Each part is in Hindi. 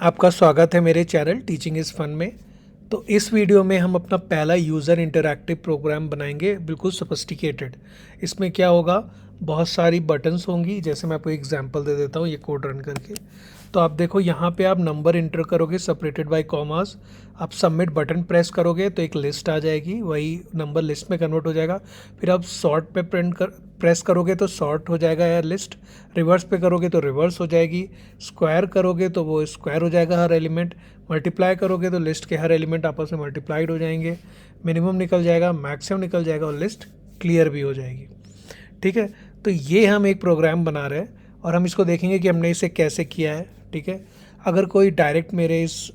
आपका स्वागत है मेरे चैनल टीचिंग इज़ फन में। तो इस वीडियो में हम अपना पहला यूज़र इंटरैक्टिव प्रोग्राम बनाएंगे, बिल्कुल सोफिस्टिकेटेड। इसमें क्या होगा, बहुत सारी बटन्स होंगी। जैसे मैं आपको एग्जांपल दे देता हूँ ये कोड रन करके। तो आप देखो यहाँ पे आप नंबर इंटर करोगे सेपरेटेड बाय कॉमास। आप सबमिट बटन प्रेस करोगे तो एक लिस्ट आ जाएगी, वही नंबर लिस्ट में कन्वर्ट हो जाएगा। फिर आप सॉर्ट पे प्रेस करोगे तो सॉर्ट हो जाएगा या लिस्ट। रिवर्स पे करोगे तो रिवर्स हो जाएगी। स्क्वायर करोगे तो वो स्क्वायर हो जाएगा हर एलिमेंट। मल्टीप्लाई करोगे तो लिस्ट के हर एलिमेंट आपस में मल्टीप्लाइड हो जाएंगे। मिनिमम निकल जाएगा, मैक्सिमम निकल जाएगा और लिस्ट क्लियर भी हो जाएगी। ठीक है, तो ये हम एक प्रोग्राम बना रहे हैं और हम इसको देखेंगे कि हमने इसे कैसे किया है। ठीक है, अगर कोई डायरेक्ट मेरे इस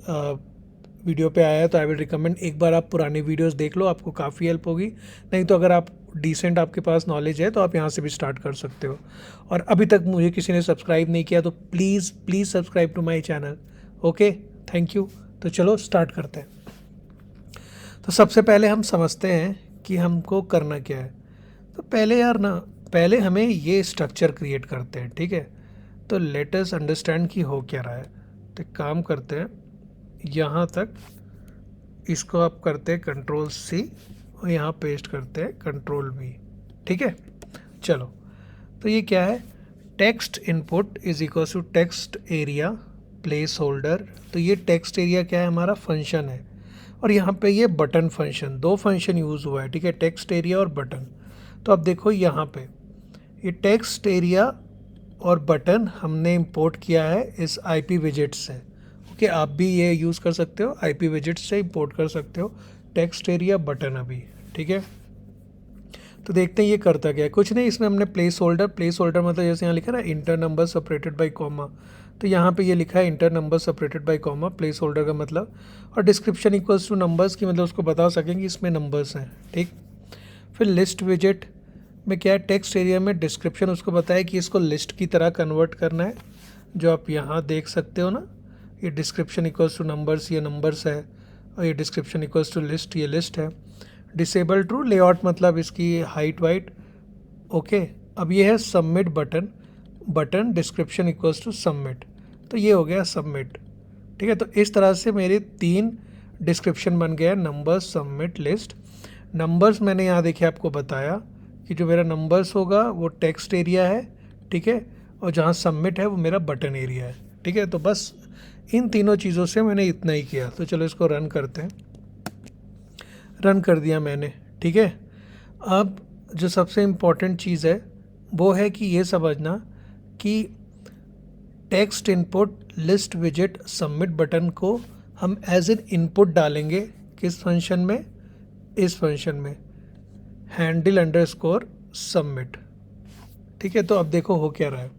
वीडियो पे आया है तो आई विल रिकमेंड एक बार आप पुरानी वीडियोस देख लो, आपको काफ़ी हेल्प होगी। नहीं तो अगर आप डिसेंट आपके पास नॉलेज है तो आप यहाँ से भी स्टार्ट कर सकते हो। और अभी तक मुझे किसी ने सब्सक्राइब नहीं किया तो please please subscribe to my channel. Okay, thank you. तो चलो स्टार्ट करते हैं। तो सबसे पहले हम समझते हैं कि हमको करना क्या है। तो पहले हमें ये स्ट्रक्चर क्रिएट करते हैं। ठीक है, तो लेट अस अंडरस्टैंड कि हो क्या रहा है। तो एक काम करते हैं, यहाँ तक इसको आप करते हैं कंट्रोल सी और यहाँ पेस्ट करते हैं कंट्रोल वी। ठीक है, चलो। तो ये क्या है, text input is equal to text area placeholder. तो ये टेक्स्ट एरिया क्या है, हमारा फंक्शन है। और यहाँ पे ये बटन फंक्शन, दो फंक्शन यूज़ हुआ है। ठीक है, टेक्स्ट एरिया और बटन। तो अब देखो यहाँ पे ये टेक्स्ट एरिया और बटन हमने इंपोर्ट किया है इस आईपी विजेट से। ओके, आप भी ये यूज़ कर सकते हो, आईपी विजेट से इंपोर्ट कर सकते हो टेक्स्ट एरिया बटन अभी। ठीक है, तो देखते हैं ये करता क्या है। कुछ नहीं, इसमें हमने प्लेस होल्डर मतलब जैसे यहाँ लिखा है ना inter number separated by comma, तो यहाँ पे ये लिखा है inter number separated by comma, place holder का मतलब। और डिस्क्रिप्शन इक्वल्स टू नंबर्स की मतलब उसको बता सकेंगे इसमें नंबर्स हैं। ठीक, फिर लिस्ट विजेट में क्या है, टेक्स्ट एरिया में डिस्क्रिप्शन उसको बताया कि इसको लिस्ट की तरह कन्वर्ट करना है, जो आप यहाँ देख सकते हो ना। ये डिस्क्रिप्शन इक्वल्स टू नंबर्स, ये नंबर्स है, और ये डिस्क्रिप्शन इक्वल्स टू लिस्ट, ये लिस्ट है। डिसेबल ट्रू लेआउट मतलब इसकी हाइट वाइट। ओके, अब ये है submit button description equals to submit, तो ये हो गया सबमिट। ठीक है, तो इस तरह से मेरे 3 डिस्क्रिप्शन बन गया, नंबर सबमिट लिस्ट। नंबर्स मैंने यहाँ देखिए आपको बताया कि जो मेरा नंबर्स होगा वो टेक्स्ट एरिया है। ठीक है, और जहाँ सबमिट है वो मेरा बटन एरिया है। ठीक है, तो बस इन तीनों चीज़ों से मैंने इतना ही किया। तो चलो इसको रन करते हैं। रन कर दिया मैंने। ठीक है, अब जो सबसे इम्पॉर्टेंट चीज़ है वो है कि ये समझना कि टेक्स्ट इनपुट लिस्ट विजेट सबमिट बटन को हम एज एन इनपुट डालेंगे किस फंक्शन में, इस फंक्शन में हैंडल अंडरस्कोर सबमिट। ठीक है, तो अब देखो हो क्या रहा है।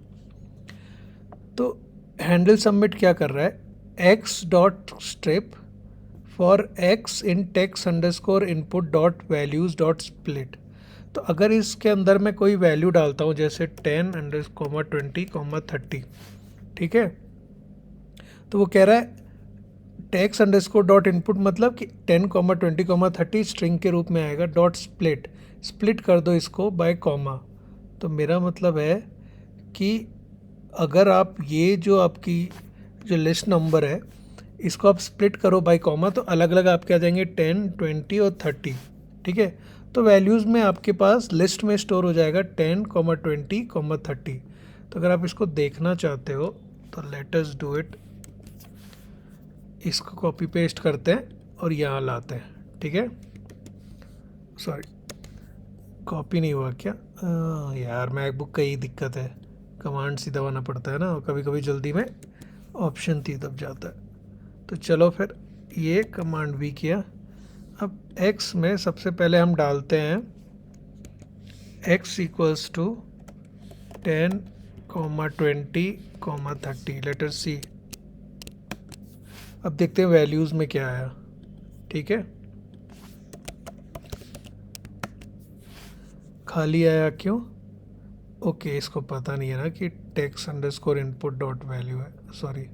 तो हैंडल सबमिट क्या कर रहा है, x dot strip for x in text underscore input dot values dot split. तो अगर इसके अंदर मैं कोई वैल्यू डालता हूँ जैसे 10 20 30, ठीक है, तो वो कह रहा है टेक्स्ट अंडरस्कोर डॉट इनपुट मतलब कि 10 20 30 स्ट्रिंग के रूप में आएगा, डॉट स्प्लिट कर दो इसको बाय कॉमा। तो मेरा मतलब है कि अगर आप ये जो आपकी जो लिस्ट नंबर है इसको आप स्प्लिट करो बाय कॉमा तो अलग अलग आपके आ जाएंगे 10 20 और 30। ठीक है, तो वैल्यूज़ में आपके पास लिस्ट में स्टोर हो जाएगा 10 20 30। तो अगर आप इसको देखना चाहते हो तो लेट अस डू इट। इसको कॉपी पेस्ट करते हैं और यहाँ लाते हैं। ठीक है, सॉरी कॉपी नहीं हुआ क्या, यार मैकबुक का ही दिक्कत है, कमांड ही दबाना पड़ता है ना, और कभी कभी जल्दी में ऑप्शन थी दब जाता है। तो चलो फिर ये कमांड भी किया। अब x में सबसे पहले हम डालते हैं x इक्वल्स टू 10 20 30। लेटर सी, अब देखते हैं वैल्यूज़ में क्या आया। ठीक है, खाली आया क्यों, ओके, इसको पता नहीं है ना कि text underscore input dot value है, सॉरी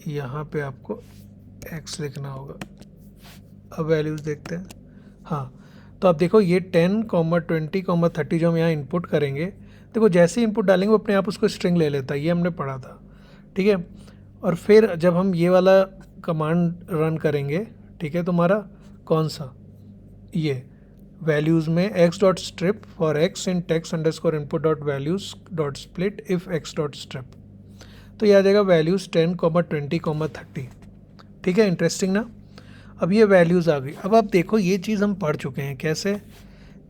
यहाँ पे आपको x लिखना होगा। अब वैल्यूज़ देखते हैं। हाँ, तो आप देखो ये 10 20 30 जो हम यहाँ इनपुट करेंगे, देखो जैसे ही इनपुट डालेंगे वो अपने आप उसको स्ट्रिंग ले लेता है, ये हमने पढ़ा था। ठीक है, और फिर जब हम ये वाला कमांड रन करेंगे, ठीक है, तुम्हारा कौन सा, ये वैल्यूज़ में x dot strip for x in text underscore input dot values dot split if x dot strip, तो ये आ जाएगा वैल्यूज़ 10, 20, 30। ठीक है, इंटरेस्टिंग ना। अब ये वैल्यूज़ आ गई। अब आप देखो ये चीज़ हम पढ़ चुके हैं कैसे,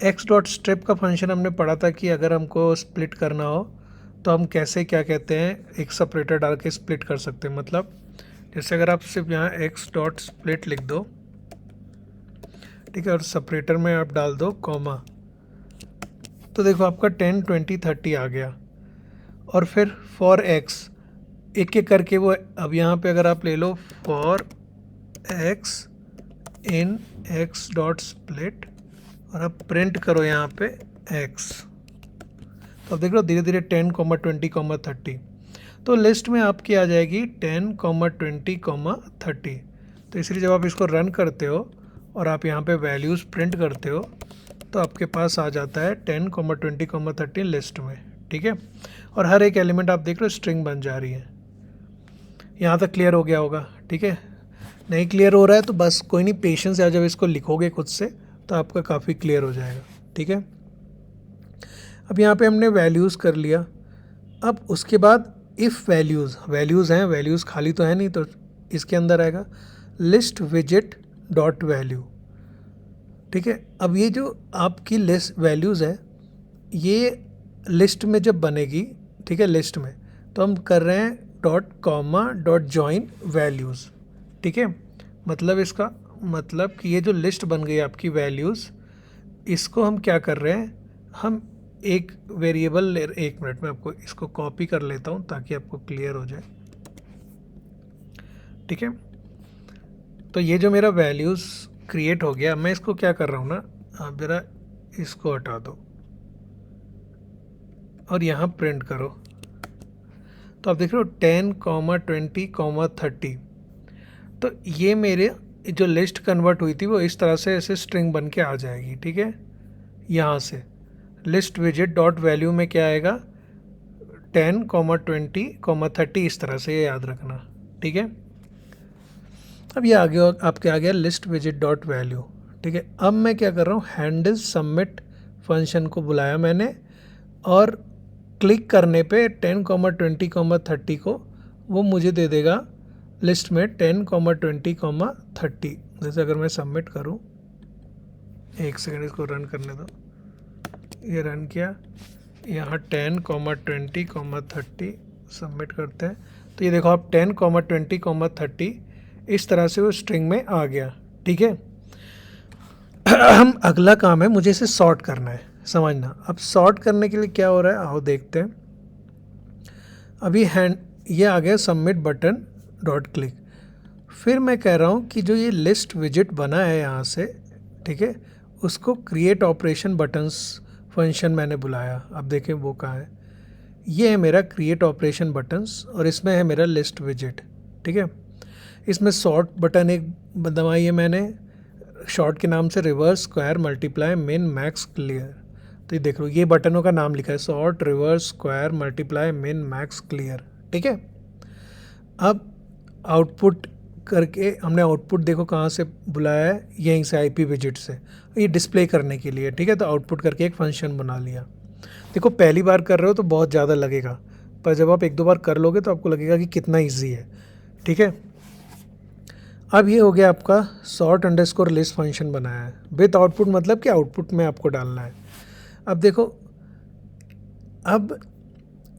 एक्स डॉट स्ट्रिप का फंक्शन हमने पढ़ा था कि अगर हमको स्प्लिट करना हो तो हम कैसे क्या कहते हैं, एक सेपरेटर डाल के स्प्लिट कर सकते हैं। मतलब जैसे अगर आप सिर्फ यहाँ एक्स डॉट स्प्लिट लिख दो, ठीक है, और सेपरेटर में आप डाल दो कॉमा, तो देखो आपका 10, 20, 30 आ गया। और फिर फॉर एक्स एक एक करके वो, अब यहाँ पे अगर आप ले लो for x in x dot split और अब प्रिंट करो यहाँ पे एक्स, तो अब देख लो धीरे धीरे 10, 20, 30, तो लिस्ट में आपकी आ जाएगी 10, 20, 30। तो इसलिए जब आप इसको रन करते हो और आप यहाँ पे वैल्यूज़ प्रिंट करते हो तो आपके पास आ जाता है 10, 20, 30 लिस्ट में। ठीक है, और हर एक एलिमेंट आप देख रहे हो स्ट्रिंग बन जा रही है। यहाँ तक क्लियर हो गया होगा। ठीक है, नहीं क्लियर हो रहा है तो बस कोई नहीं, पेशेंस है, जब इसको लिखोगे खुद से तो आपका काफ़ी क्लियर हो जाएगा। ठीक है, अब यहाँ पे हमने वैल्यूज़ कर लिया। अब उसके बाद इफ़ वैल्यूज़ हैं, वैल्यूज़ खाली तो है नहीं, तो इसके अंदर आएगा लिस्ट विजिट डॉट वैल्यू। ठीक है, अब ये जो आपकी लिस्ट वैल्यूज़ है ये लिस्ट में जब बनेगी, ठीक है, लिस्ट में तो हम कर रहे हैं dot comma dot join values. ठीक है, मतलब इसका मतलब कि ये जो लिस्ट बन गई आपकी वैल्यूज़, इसको हम क्या कर रहे हैं, हम एक वेरिएबल, एक मिनट में आपको इसको कॉपी कर लेता हूँ ताकि आपको क्लियर हो जाए। ठीक है, तो ये जो मेरा वैल्यूज़ क्रिएट हो गया, मैं इसको क्या कर रहा हूँ ना, आप ज़रा इसको हटा दो और यहाँ प्रिंट करो, तो आप देख रहे हो 10, 20, 30। तो ये मेरे जो लिस्ट कन्वर्ट हुई थी वो इस तरह से ऐसे स्ट्रिंग बन के आ जाएगी। ठीक है, यहाँ से लिस्ट विजिट डॉट वैल्यू में क्या आएगा, 10, 20, 30, इस तरह से, ये याद रखना। ठीक है, अब ये आ गया आपके, आ गया लिस्ट विजिट डॉट वैल्यू। ठीक है, अब मैं क्या कर रहा हूँ, हैंडल सबमिट फंक्शन को बुलाया मैंने और क्लिक करने पे 10, 20, 30 को वो मुझे दे देगा लिस्ट में 10, 20, 30। जैसे अगर मैं सबमिट करूं, एक सेकंड इसको रन करने दो, ये रन किया, यहाँ 10, 20, 30 सबमिट करते हैं, तो ये देखो आप 10, 20, 30 इस तरह से वो स्ट्रिंग में आ गया। ठीक है, हम अगला काम है, मुझे इसे सॉर्ट करना है, समझना। अब सॉर्ट करने के लिए क्या हो रहा है, आओ देखते हैं। अभी ये आ गया सबमिट बटन डॉट क्लिक। फिर मैं कह रहा हूँ कि जो ये लिस्ट विजिट बना है यहाँ से, ठीक है, उसको क्रिएट ऑपरेशन बटन्स फंक्शन मैंने बुलाया। अब देखें वो कहाँ है, ये है मेरा क्रिएट ऑपरेशन बटन्स और इसमें है मेरा लिस्ट विजिट। ठीक है, इसमें सॉर्ट बटन एक दबाई है मैंने, शॉर्ट के नाम से रिवर्स, स्क्वायर, मल्टीप्लाई, मिन, मैक्स, क्लियर। तो ये देख लो ये बटनों का नाम लिखा है, सॉर्ट, रिवर्स, स्क्वायर, मल्टीप्लाई, मिन, मैक्स, क्लियर। ठीक है, अब आउटपुट करके हमने आउटपुट देखो कहाँ से बुलाया है, यहीं से आईपी विजिट से, ये डिस्प्ले करने के लिए। ठीक है, तो आउटपुट करके एक फंक्शन बना लिया। देखो पहली बार कर रहे हो तो बहुत ज़्यादा लगेगा, पर जब आप एक दो बार कर लोगे तो आपको लगेगा कि कितना ईजी है। ठीक है, अब ये हो गया आपका सॉर्ट अंडरस्कोर लिस्ट फंक्शन बनाया है विथ आउटपुट, मतलब कि आउटपुट में आपको डालना है। अब देखो, अब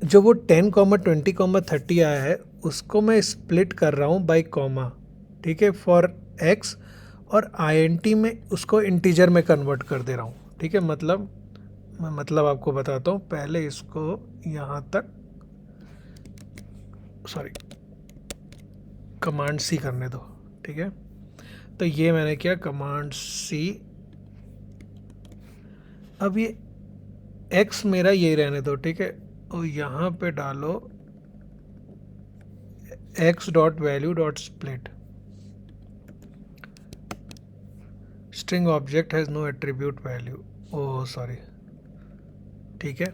जो वो 10, 20, 30 आया है उसको मैं स्प्लिट कर रहा हूँ बाय कॉमा। ठीक है, फॉर एक्स, और INT में उसको इंटीजर में कन्वर्ट कर दे रहा हूँ। ठीक है, मैं मतलब आपको बताता हूँ, पहले इसको यहाँ तक, सॉरी, कमांड C करने दो। ठीक है, तो ये मैंने किया कमांड C। अब ये x मेरा ये रहने दो। ठीक है, और यहाँ पे डालो x dot value dot split, string object has no attribute value, oh sorry. ठीक है,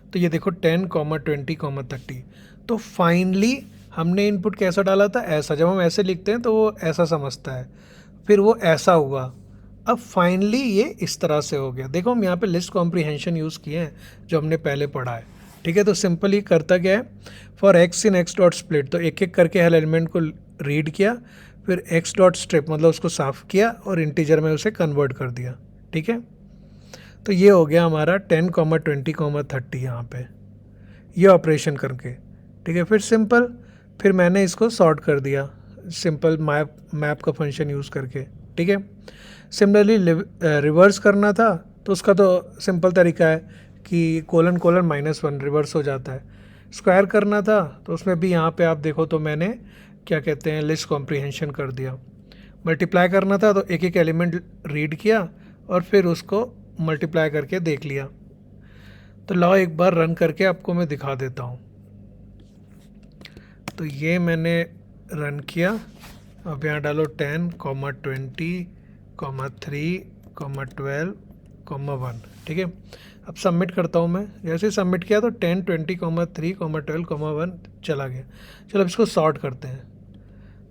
तो ये देखो 10, 20, 30। तो फाइनली हमने इनपुट कैसा डाला था, ऐसा। जब हम ऐसे लिखते हैं तो वो ऐसा समझता है, फिर वो ऐसा हुआ। अब फाइनली ये इस तरह से हो गया। देखो हम यहाँ पे लिस्ट कॉम्प्रीहेंशन यूज़ किए हैं जो हमने पहले पढ़ा है, ठीक है। तो सिंपली करता क्या है, for x in x dot split, तो एक एक करके हर एलिमेंट को रीड किया, फिर एक्स डॉट स्ट्रिप मतलब उसको साफ किया और इंटीजर में उसे कन्वर्ट कर दिया, ठीक है। तो ये हो गया हमारा 10, 20, 30 यहाँ पे, ये ऑपरेशन करके, ठीक है। फिर सिंपल, फिर मैंने इसको सॉर्ट कर दिया सिंपल मैप का फंक्शन यूज़ करके, ठीक है। सिमिलरली रिवर्स करना था तो उसका तो सिंपल तरीका है कि कोलन कोलन -1 रिवर्स हो जाता है। स्क्वायर करना था तो उसमें भी यहाँ पे आप देखो तो मैंने क्या कहते हैं, लिस्ट कॉम्प्रीहेंशन कर दिया। मल्टीप्लाई करना था तो एक एक एलिमेंट रीड किया और फिर उसको मल्टीप्लाई करके देख लिया। तो लाओ एक बार रन करके आपको मैं दिखा देता हूँ। तो ये मैंने रन किया। अब यहाँ डालो 10, 20, 3, 12, 1, ठीक है। अब सबमिट करता हूँ मैं। जैसे सबमिट किया तो 10, 20, 3, 12, 1 चला गया। चलो अब इसको सॉर्ट करते हैं।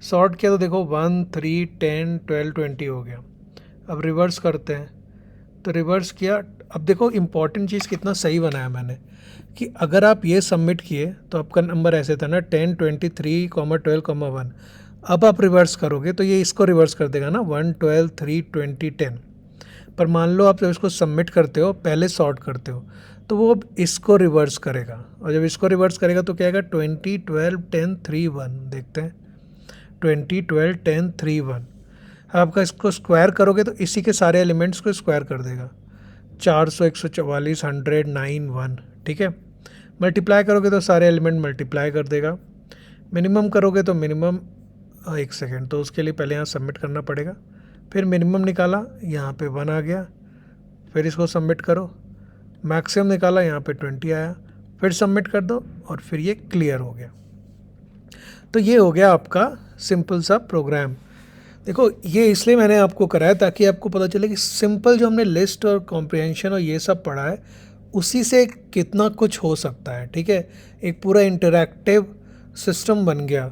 सॉर्ट किया तो देखो 1, 3, 10, 12, 20 हो गया। अब रिवर्स करते हैं तो रिवर्स किया। अब देखो इम्पॉर्टेंट चीज़ कितना सही बनाया मैंने, कि अगर आप ये सबमिट किए तो आपका नंबर ऐसे था ना 10, 23, 12, 1। अब आप रिवर्स करोगे तो ये इसको रिवर्स कर देगा ना 1, 12, 3, 20, 10। पर मान लो आप जब इसको सबमिट करते हो, पहले सॉर्ट करते हो, तो वो अब इसको रिवर्स करेगा। और जब इसको रिवर्स करेगा तो क्या आएगा, 20, 12, 10, 3, 1। देखते हैं 20, 12, 10, 3, 1। आपका इसको स्क्वायर करोगे तो इसी के सारे एलिमेंट्स को स्क्वायर कर देगा। 400, 144, 100, 9, 1, ठीक है। मल्टीप्लाई करोगे तो सारे एलिमेंट मल्टीप्लाई कर देगा। मिनिमम करोगे तो मिनिमम, एक सेकेंड, तो उसके लिए पहले यहाँ सबमिट करना पड़ेगा। फिर मिनिमम निकाला, यहाँ पे 1 आ गया। फिर इसको सबमिट करो, मैक्सिमम निकाला, यहाँ पे 20 आया। फिर सबमिट कर दो और फिर ये क्लियर हो गया। तो ये हो गया आपका सिंपल सा प्रोग्राम। देखो ये इसलिए मैंने आपको कराया ताकि आपको पता चले कि सिंपल जो हमने लिस्ट और कॉम्प्रिहेंशन और ये सब पढ़ा है उसी से कितना कुछ हो सकता है, ठीक है। एक पूरा इंटरैक्टिव सिस्टम बन गया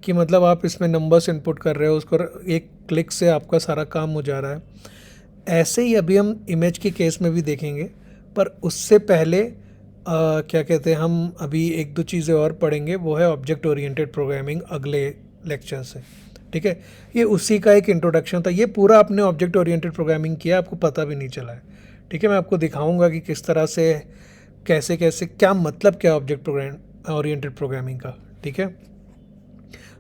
कि मतलब आप इसमें नंबर्स इनपुट कर रहे हो, उसको एक क्लिक से आपका सारा काम हो जा रहा है। ऐसे ही अभी हम इमेज के केस में भी देखेंगे, पर उससे पहले क्या कहते हैं, हम अभी एक दो चीज़ें और पढ़ेंगे, वो है ऑब्जेक्ट ओरिएंटेड प्रोग्रामिंग अगले लेक्चर से, ठीक है। ये उसी का एक इंट्रोडक्शन था। ये पूरा आपने ऑब्जेक्ट ओरिएंटेड प्रोग्रामिंग किया, आपको पता भी नहीं चला है, ठीक है। मैं आपको दिखाऊंगा कि किस तरह से, कैसे कैसे, क्या मतलब क्या ऑब्जेक्ट ओरिएंटेड प्रोग्रामिंग का, ठीक है।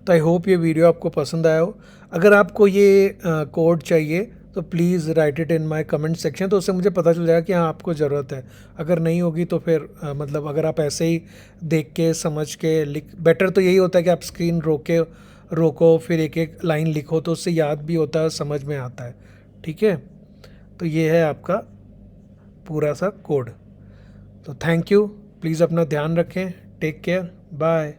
तो आई होप ये वीडियो आपको पसंद आया हो। अगर आपको ये कोड चाहिए तो please write it in my comment section, तो उससे मुझे पता चल जाएगा कि हाँ आपको ज़रूरत है। अगर नहीं होगी तो फिर मतलब अगर आप ऐसे ही देख के समझ के लिख, बेटर तो यही होता है कि आप स्क्रीन रोको फिर एक एक लाइन लिखो, तो उससे याद भी होता है, समझ में आता है, ठीक है। तो ये है आपका पूरा सा कोड। तो थैंक यू, प्लीज़ अपना ध्यान रखें, टेक केयर, बाय।